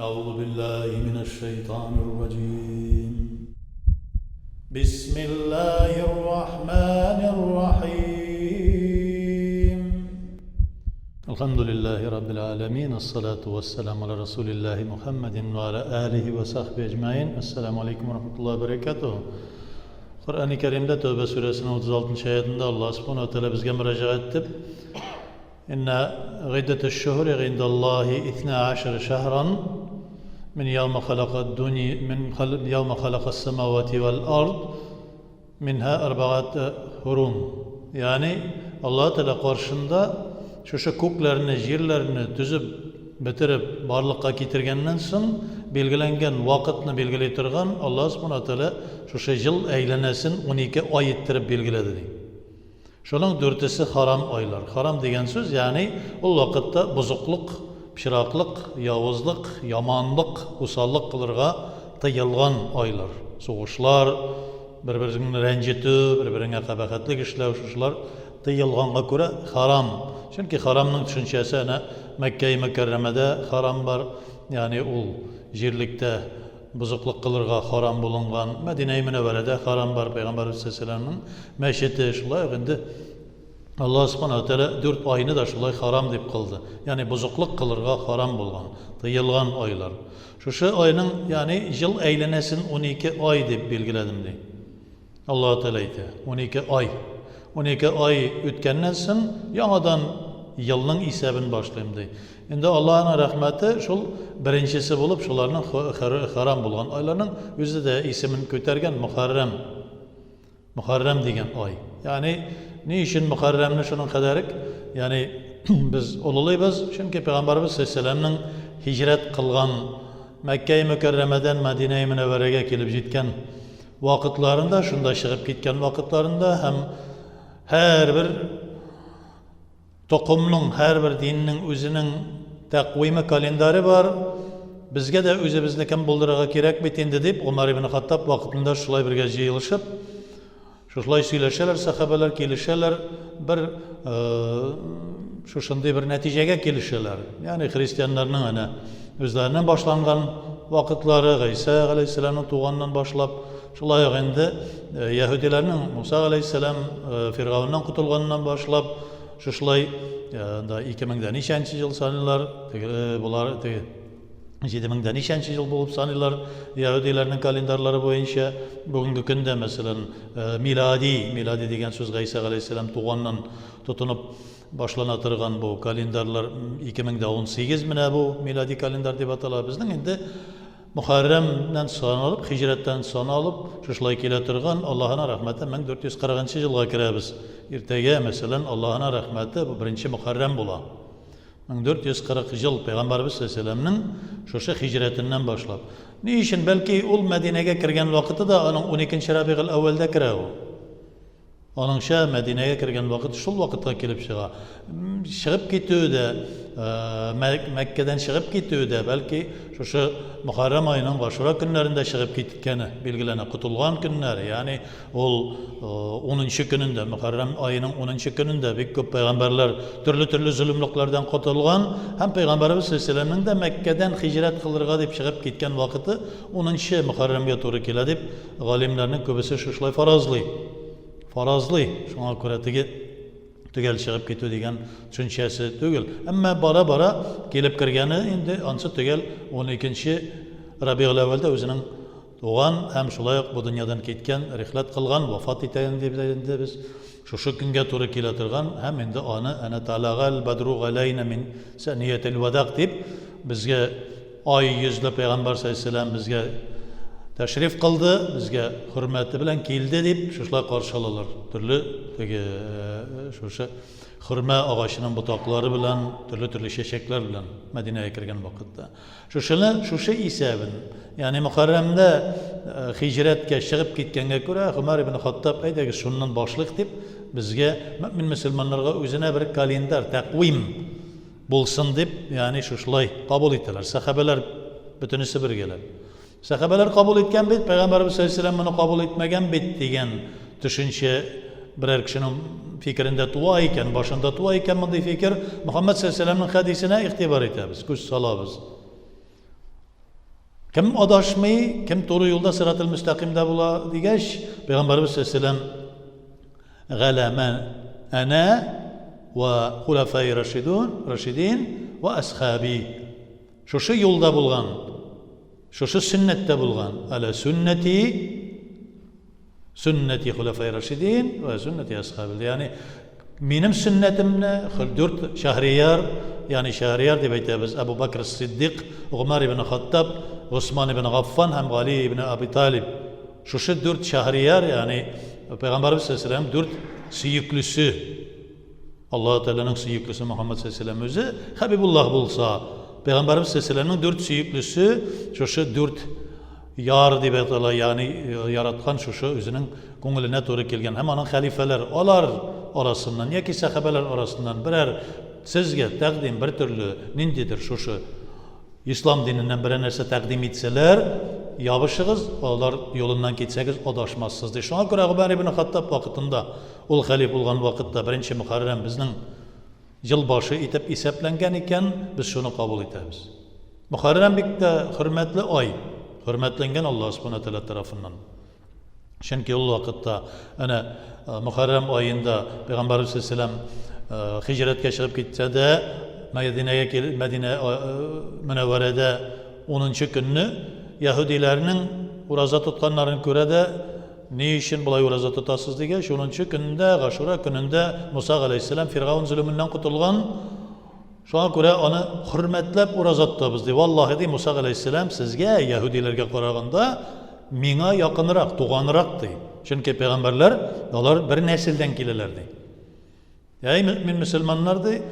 أعوذ بالله من الشيطان الرجيم بسم الله الرحمن الرحيم الحمد لله رب العالمين الصلاة والسلام على رسول الله محمد وعلى آله وصحبه أجمعين السلام عليكم ورحمة الله وبركاته Kur'an-ı Kerim'de Tövbe Suresinin 36. ayetinde Allah subhanahu wa ta'ala bizge müracaat edip İnne giddetuş şuhuri indallahi 12 şehran min yevme halakas semavati vel ard minha erba'at hurum. Yani Allah Teala karşında şu köklerini, yerlerini tüzüp bitirip barlıkka getirgenden soň belgilengen vakitni belgiley turgan Allah subhanahu wa ta'ala şu yıl eylenesin 12 ay ettirip belgiledi deydi. Şunun dörtesi haram aylar. Haram degen söz yani o vakitte bozukluk, pişiraklık, yavuzluk, yamanlık, usallık kılırga tıyılgan aylar. Soğuşlar, birbirini rencitü, birbirine kabakatlik işler, şuşlar tıyılganğa göre haram. Çünkü haramның düşüncesi Mekke-i Mükerreme'de haram var. Yani o jirlikte buzukluk kılırga haram bulungan. Medine-i Münevvere'de haram var. Peygamber Aleyhisselam'ın meşheti şulay. Şimdi Allah subhanahu teala 4 ayını da şulay haram deyip kıldı. Yani buzukluk kılırga haram bulgan. Tıyılgan aylar. Şu ayının yani yıl eylenesin 12 ay deyip bilgiledim deyip. Allah Teala ite 12 ay. 12 ay ötkenden soň yanadan yılның isabını başlayayım deyip. Şimdi Allah'ın rahmeti şol birinçisi bulup şolarның haram bulgan aylarның özü de ismini kötergen Muharrem. Muharrem degen ay. Yani ne için Muharremni şunun kadarık? Yani biz ululayız çünkü Peygamberimiz Aleyhisselam'ның hicret kılgan Mekke-i Mükerreme'den Medine-i Münevvere'ye gelip jetken vakitlarında şunda çıkıp gitken vakitlarında hem her bir toqumның, her bir dinning özünün takvimi kalendari var. Bizge de özümüzdekin bulduraga kerek bitindi deyip Ömer ibn Hattab vakitinde şulay birge jıyılışıp şulay söyleşeler, sahabeler kelişeler bir şunday bir neticege kelişeler. Yani Hristiyanlarның özlerinden başlangan vakitları İsa Aleyhisselam'ın tuğanından başlap şulay endi Yahudilerning Musa Aleyhisselam Firavundan kutulganından başlap şulay da 2000'den nişançı yıl sanılar, bular 7000'den nişançı yıl bulup sanılar Yahudilerinin kalendarları boyunca bugünkü günde mesela miladi degen söz İsa Aleyhisselam tuğandan tutunup başlanatırgan bu kalendarlar 2018 mine bu miladi kalendar dep atalar bizning endi Muharrem'den son alıp, hicretten son alıp, şuşlay kele turgan Allah'ına rahmeti 1440 yılga kiremiz. Ertege mesela Allah'ına rahmeti bu birinci Muharrem bula. 1440 yıl Peygamberimiz Aleyhisselam'ның şuşa hicretinden başlap. Ne için? Belki ol Medine'ye kirgen vakiti da onun 12. Rabi'l evvelde kire o. Onun Medine'ye kirgen vakit şul vakitte kelip çıga. Çıkıp gittiği de Mekke'den çıkıp gittiği de belki şu Muharrem ayının Aşura günlerinde çıkıp gittikeni bilgilene kutulgan günler yani ol 10. gününde Muharrem ayının 10. gününde bir köp peygamberler türlü zulümlüklerden kutulgan hem Peygamberimiz Aleyhisselam'ın da Mekke'den hicret kılırga deyip çıkıp gitken vakiti 10. Muharrem'e doğru kele deyip galimlerinin köbüsü şuşlay farazlı. Şuna göre tügel çıkıp gitti degen düşüncesi tügel. Ama bara gelip kirgeni indi ansı tügel 12. Rabi'l evvelde özünün doğan hem şulay bu dünyadan ketken, rihlet kılgan, vafat eten deyip biz şu günge to'g'ri kelaturgan hem endi ana talag'al badru g'alayna min saniyatil vadaq deyip bizge ay yüzlü Peygamber sallallohu alayhi vasallam bizge teşrif kıldı, bizge hürmeti bilen keldi deyip şuşlar karşıladılar. Türlü hürme ağaçının butakları bilen, türlü şeşekler bilen Medine'ye kirgen vakitte. Şuşa isabın, yani Muharrem'de hicretke çıkıp gitkenge göre Ömer ibn Hattab aydaki şundan başlık deyip bizge mümin Müslümanlarga özüne bir kalendar, takvim bulsun deyip yani şuşlay kabul ettiler. Sahabeler bütünüsü birgeler. Sahabeler kabul etken bit, Peygamberimiz Aleyhisselam bunu kabul etmegen bit degen düşünce birer kişinin fikrinde tuva iken, başında tuva iken bunday fikir Muhammed sallallahu aleyhi ve sellem'nin hadisine ihtibar etemiz, göz salabız. Kim adaşmay, kim doğru yolda sırat-ı müstakimde bula digeç, Peygamberimiz sallallahu aleyhi ve sellem galama ana ve hulafai raşidin ve ashabi. Şuşu yolda bulgan, şuşu sünnette bulgan, ala sünneti hulafai raşidin ve sünneti ashabi. Yani benim sünnetimle dört şahriyar, yani şahriyar diye biz Ebu Bakr Siddiq, Ömer ibn Hattab, Osman ibn Gaffan, hem Ali ibn Abi Talib. Şuşu dört şahriyar, yani Peygamberimiz sallallahu aleyhi ve sellem dört süyüklüsü. Allah-u Teala'nın süyüklüsü Muhammed sallallahu aleyhi ve sellem özü Habibullah bulsa, Peygamberimiz sallallahu aleyhi ve sellem'in dört süyüklüsü, şuşu dört yar diye betala, yani yaratkan şuşu özünün konuline doğru kelgen. Hem onun halifeler, olar arasından, ya ki sahabeler arasından birer sizge takdim bir türlü nindidir şuşu İslam dininden bir nerse takdim etseler, yapışığız, onlar yolundan gitseniz adaşmazsınız diye. Şuna göre Ömer ibn Hattab vaktinde, ol halif olgan vakitte, birinci Muharrem bizning yılbaşı itip iseplengen iken, biz şunu kabul etemiz. Muharrem bitti hürmetli ay, hürmetlengen Allah subhanahu teala tarafından. Çünkü o vakitte, Muharrem ayında Peygamberimiz sallallahu aleyhi ve sellem hicretke çıkıp gitse de, Medine Münevvere'de 10. gününü Yahudilerinin uraza tutkanların göre de ne için bulay uraza tutasız diye 10. gününde, Aşura gününde Musa aleyhisselam Firavun zulümünden kurtulgan, şuna göre onu hürmetlep uraza tutabız diye. Vallahi diye Musa aleyhisselam sizge Yahudilerge karaganda mina yakınırak, tuğanırak diye. Çünkü peygamberler onlar bir nesilden gelirlerdi. Yani mümin Müslümanlar diye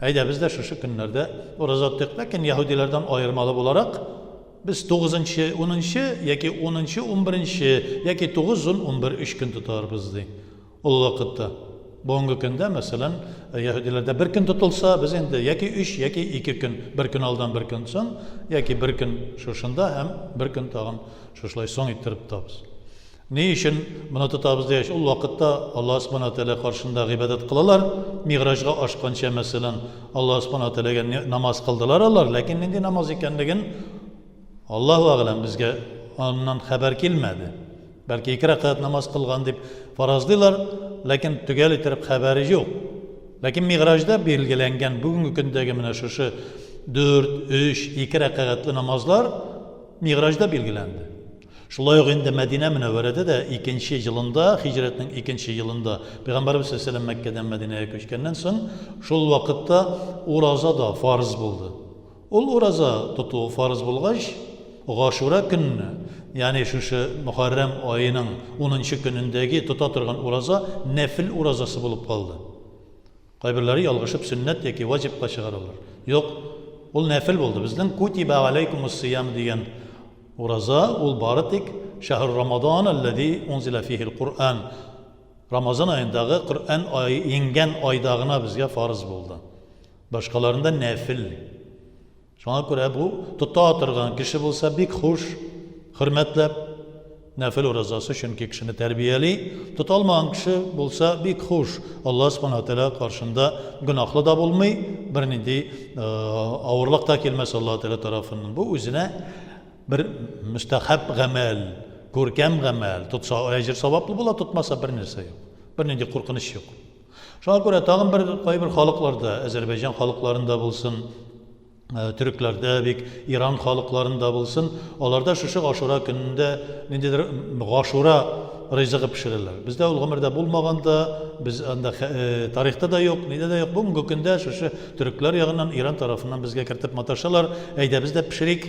hayda biz de şu günlerde uraza tuttuk. Lakin Yahudilerden ayırmalı olarak biz 9. 10. yaki 10. 11. yaki 9. 11. 3 gün tutarız diye. O vakitte. Bugünkü günde mesela Yahudilerde bir gün tutulsa biz indi yaki 3 yaki 2 gün, bir gün aldan bir gün son, yaki bir gün şuşunda hem bir gün tağın şuşlay son ettirip tutabız. Ne için bunu tutabız diye o vakitte Allah subhanahu teala karşında ibadet kılalar, miğrajga aşkança mesela Allah subhanahu teala'ya namaz kıldılar Allah, lakin nindi namaz ikenligin Allahu alem bizge ondan haber gelmedi. Belki 2 rakat namaz kılgan deb farazdılar, lakin tügel etirip haberi yok. Lakin miğrajda belgilengen bugünkü gündeki mine şuşu 4, 3, 2 rakatlı namazlar miğrajda belgilendi. Şulay indi Medine Münevvere'de de 2. yılında, hicretin 2. yılında Peygamberimiz sallallahu aleyhi ve sellem Mekke'den Medine'ye köçkenden son şul vakitte uraza da farz buldu. Ol uraza tutuğu farz bulgaç, Aşura gününü, yani şu Muharrem ayının 10. günündeki tutatırgan uraza nefil urazası bulup kaldı. Kaybirleri yalgışıp sünnet yeki vacip çıkarırlar. Yok, ol nefil buldu. Bizden kutibe aleykumus siyam diyen uraza ol baratik şehr Ramazan ellezî unzile fihil Kur'an. Ramazan ayındağı Kur'an ayı ingen aydağına bizge farz buldu. Başkalarında nefil. Şuna göre bu tutatırgan kişi bulsa bir hoş, hürmetlep nefil urazası çünkü kişini terbiyeli, tutalmayan kişi bulsa bir hoş. Allah subhanahu teala karşında günahlı da bulmay, bir nidi ağırlıkta kelmesi Allah teala tarafından. Bu üzerine bir müstehab gamel, görkem gamel, tutsa ecir savaplı bula, tutmasa bir nerse yok. Bir nidi korkunuş yok. Şuna göre tağın bir halıklarda, Azerbaycan halıklarında bulsun, Türklerde, İran halklarında bulsun, onlarda şu Aşura gününde nedir? Aşura rızığı pişirirler. Bizde Ulğamir'de bulmaganda, biz tarihte de yok, nide de yok. Bugünkü günde şu Türkler yağından İran tarafından bizge kirtip mataşalar. Eyde bizde pişirik,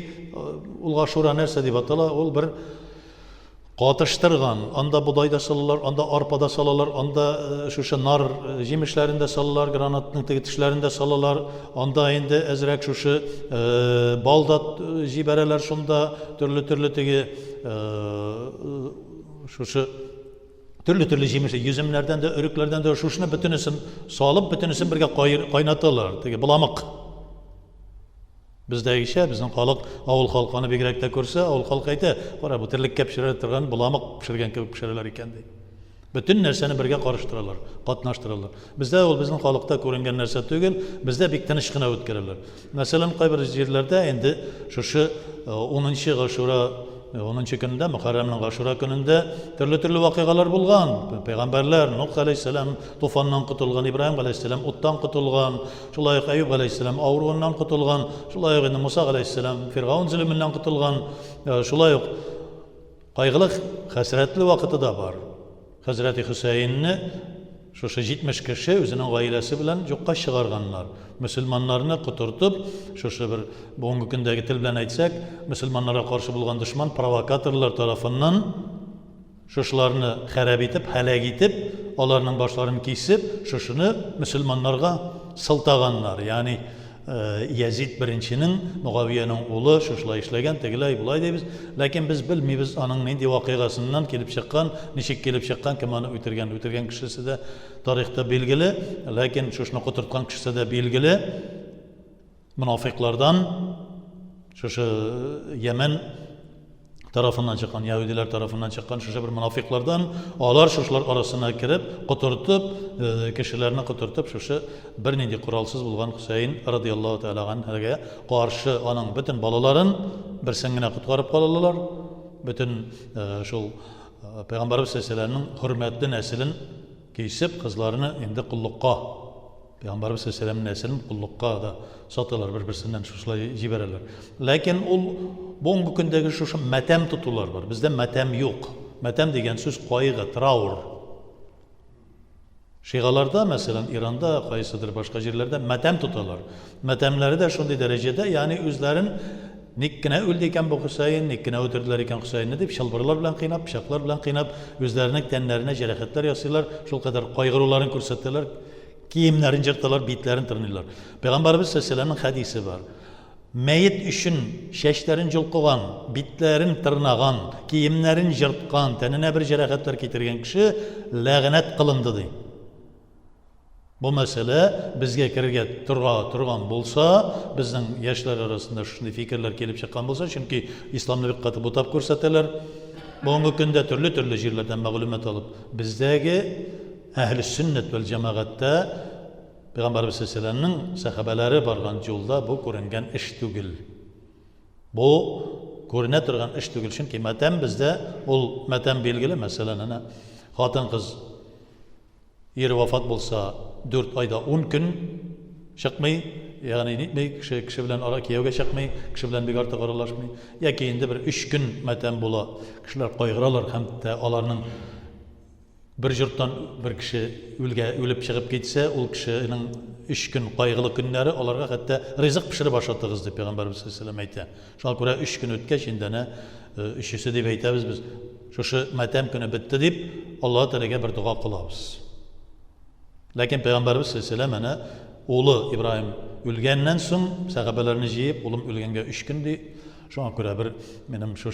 Aşura nerse diye batala, ol bir katıştırgan, anda budayda salılar, anda arpada salılar, anda şu nar yemişlerinde salılar, granatın titişlerinde salılar, anda indi ezrek şu balda jibereler şunda türlü tigi şu türlü yemişler, yüzümlerden de örüklerden de şunu bütünüsün salıp bütünüsün birge kaynatırlar, tigi bulamık. Bizde işe, bizim halk, avul halkını bir gerekte görse, avul halk ayda, bu terlikke pişirir, bulamık pişirgen gibi pişirirler iken deyip. Bütün nerseni birge karıştırırlar, katnaştırırlar. Bizde ol bizim halkta görüngen nerse tügül, bizde bir tanışkına ötkürürler. Mesela kayber yerlerde endi şu 10. Aşura 10. gününde, Muharrem'in Aşura gününde türlü vakıgalar bulgan. Peygamberler, Nuh aleyhisselam tufandan kutulgan, İbrahim aleyhisselam uttan kutulgan, şulayık Eyyub aleyhisselam avruğundan kutulgan, şulayık Musa aleyhisselam Firavun zulümünden kutulgan, şulayık kaygılık, hasretli vakıtı da var. Hazreti Hüseyin'i şu 70 kişi özünün ailesi bilen yokka çıkarganlar. Müslümanlarını kuturtup, şu bir bugünkü gündeki dil bilen aytsak, Müslümanlara karşı bulgan düşman provokatörler tarafından şuşlarını harap etip, helak etip, onların başlarını kesip, şunu Müslümanlarga sıltaganlar. Yani Yazid birincinin, Muaviye'nin oğlu şuşla işlegen, tegilay bulay deybiz. Lakin biz bilmeyiz, anın nendi vakıgasından kelip çıkan, nişik kelip çıkan, kemanı ötürgen kişisi de tarihte bilgili. Lakin şuşunu kuturtkan kişisi de bilgili. Münafıklardan, şuşu Yemen tarafından çıkan, Yahudiler tarafından çıkan şu bir münafıklardan, ağlar şuşlar arasına girip, kuturtup, kişilerini kuturtup, şu bir nindi kuralsız bulgan Hüseyin radıyallahu teala anh'a karşı onun bütün balaların bir sengine kutkarıp kalılar. Bütün şu Peygamberimiz Aleyhisselam'ın hürmetli neslin giysip kızlarını indi kullukka, Peygamberimiz Aleyhisselam'ın neslin kullukka da satırlar birbirsinden şuşlayı cibererler. Lakin bugünkü gündeki şu metem tutular var. Bizde metem yok. Metem degen söz kaygı, traur. Şialarda mesela İran'da kayısıdır başka yerlerde metem tutarlar. Metemleri de şunday derecede yani özlerin nikkine öldüyken bu Hüseyin, nikkine öldürdüler iken Hüseyin'i deyip şalvarlar bilen kıynap, bıçaklar bilen kıynap, özlerinin tenlerine cereketler yasıyorlar. Şu kadar kaygırularını көрсөтөлөр. Kiyimlerin cırtılar, bitlerin tırnıyorlar. Peygamberimiz Aleyhisselam'ın hadisi var. Meyit üçün şeşlerin cılkıgan, bitlerin tırnagan, kiyimlerin cırtkan, tenine bir cereketler getirgen kişi lağnet kılındı deyim. Bu mesele bizge kirge turgan bolsa, bizden yaşlar arasında şunday fikirler kelip çıkan bolsa, çünkü İslam'da bir katı bu tap көрсөтөлөр. Bugünkü günde türlü yerlerden maglumat alıp, bizdeki Ehl-i sünnet vel cemaat'te Peygamberimiz Aleyhisselam'ın sahabeleri bargan yolda bu görüngen iş tügül. Bu görüne turgan iş tügül. Çünkü metem bizde ol metem bilgili mesela hatın kız yeri vafat bolsa 4 ayda 10 gün çıkmay, yani nitmey kişi bilen ara kiyevge çıkmay, kişi bilen bir artık aralaşmay. Ya ki indi bir 3 gün metem bola kişiler kaygıralar hem de alarının bir yurttan bir kişi ölüp çıkıp gitse, o kişinin 3 gün kaygılı günleri onlarga hatta rızık pişirip başlattıgız deyip Peygamberimiz Aleyhisselam aytdı. Şuna göre 3 gün ötkeç indene işisi deyip aytабыз biz. Şu metem günü bitti deyip Allah Teala'ga bir dua kılabız. Lakin Peygamberimiz Aleyhisselam ana oğlu İbrahim ölgenden soň sahabelerini jiyip, oğlum ölgenge 3 gün deyip şuna göre bir benim şu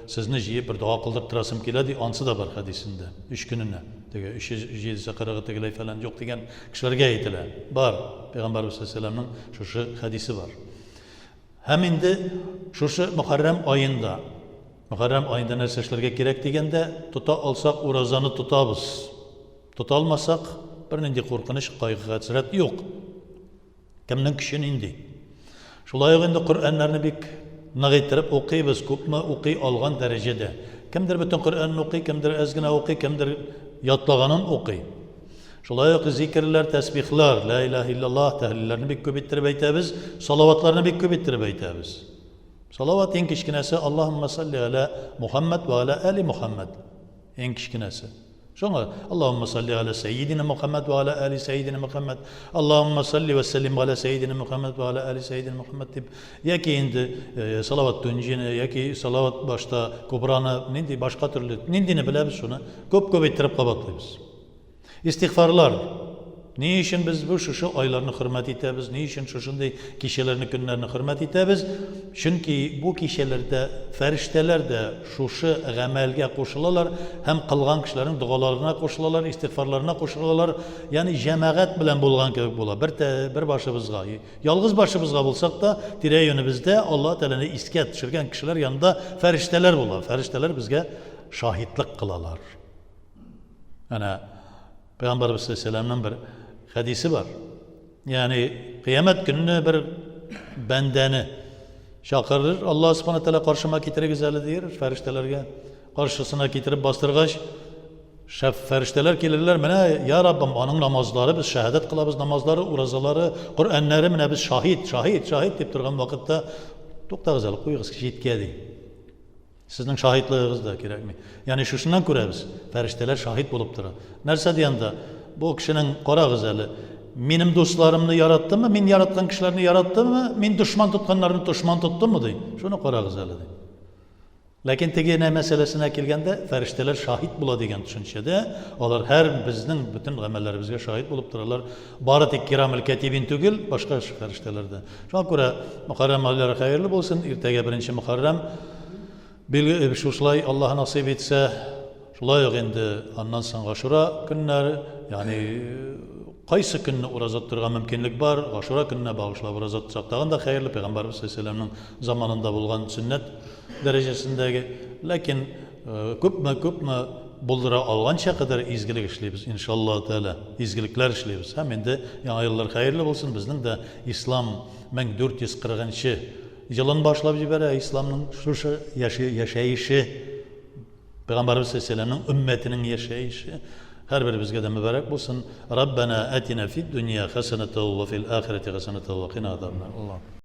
sizni jiyip bir dua kıldırıp turasım keledi, ansı da var hadisinde. 3 gününe. Dege 3 jiyse qırığı tegilay falan yok degen kişilerge aytilar. Var. Peygamberimiz Aleyhisselam'ın şu hadisi var. Hem indi şu Muharrem ayında nerse işlerge gerek degende tuta alsak urazanı tutabız. Tuta almasak bir nindi korkunuş, kaygı, hasret yok. Kimden kişinin indi. Şulay indi Kur'anlarını bik nagaytırıp okuybiz, köpme okuy algan derecede. Kimdir bütün Kur'an'ı okuy, kimdir ezgine okuy, kimdir yatlaganın okuy. Şulay zikirler, tesbihler, la ilahe illallah tehlillerini bik köpittirip aytабыз, salavatlarını bik köpittirip aytабыз. Salavat en kişkinesi Allahümme salli ala Muhammed ve ala ali Muhammed. En kişkinesi. Şuna Allahümme salli ala seyyidina Muhammed ve ala ali seyyidina Muhammed. Allahümme salli ve sellim ala seyyidina Muhammed ve ala ali seyyidina Muhammed deyip ya ki indi salavat döncini ya ki salavat başta kubranı nindi başka türlü nindini bilemiz şuna köp ettirip qabatlayız. İstiğfarlar. Ne için biz bu şu aylarını hürmet etəбыз, ne için şunday kişilerini günlerini hürmet etəбыз? Çünkü bu kişilerde ferişteler de şu amelge koşularlar, hem kılgan kişilerin dualarına koşularlar, istiğfarlarına koşularlar. Yani cemaat bilen bulgan kebek bola. Bir başımızga, yalğız başımızga bulsak da direği yönümüzde Allah Teala'nı isket düşürgen kişiler yanında ferişteler bola. Ferişteler bizge şahitlik kılalar. Ana Peygamberimiz sallallahu aleyhi ve sellem'nin bir hadisi var. Yani kıyamet gününe bir bendeni çağırır. Allah subhanahu teala karşıma getirip güzel diyor. Feriştelerge karşısına getirip bastırgaç. Ferişteler gelirler mene ya Rabbim onun namazları biz şehadet kılabız namazları, urazaları, Kur'anları mene biz şahit deyip durgan vakitte çok da güzel koyuyoruz ki yetkedi. Sizin şahitliğiniz de gerek mi? Yani şundan görürüz. Ferişteler şahit bulup durur. Nerse diyende bu kişinin kara güzeli benim dostlarımı yarattı mı? Men yaratkan kişilerini yarattı mı? Men düşman tutkanlarını düşman tuttu mu diye. Şunu kara güzeli diye. Lakin tegene meselesine kelgende ferişteler şahit bula degan düşünçede ular her bizning bütün amellerimizga şahit bulup durarlar. Bari tek kiramil katibin tugil boshqa ferishtalarda. Shunga ko'ra Muharram oylari xayrli bo'lsin. Ertaga 1-Muharram shulay Alloh nasib etsa shulay endi ondan so'ng Ashura kunlari, ya'ni qaysi kunni urazat turgan mumkinlik bor. Ashura kunni bag'ishlab urazat tutganda xayrli Payg'ambarimiz sollallohu alayhi vasallamning zamonida bo'lgan sunnat derecesindeki, lakin köpme buldura algança kadar izgilik işleybiz inşallah Teala, izgilikler işleybiz. Hem de yani yıllar hayırlı olsun bizning de İslam 1440 yılın başlap jibere İslam'ın şu yaşayışı, Peygamberimiz sallallahu aleyhi ve sellem'nin ümmetinin yaşayışı her birimizge de mübarek olsun. Rabbena atina fid dünya haseneten ve fil ahireti haseneten ve qina azaban. Allah.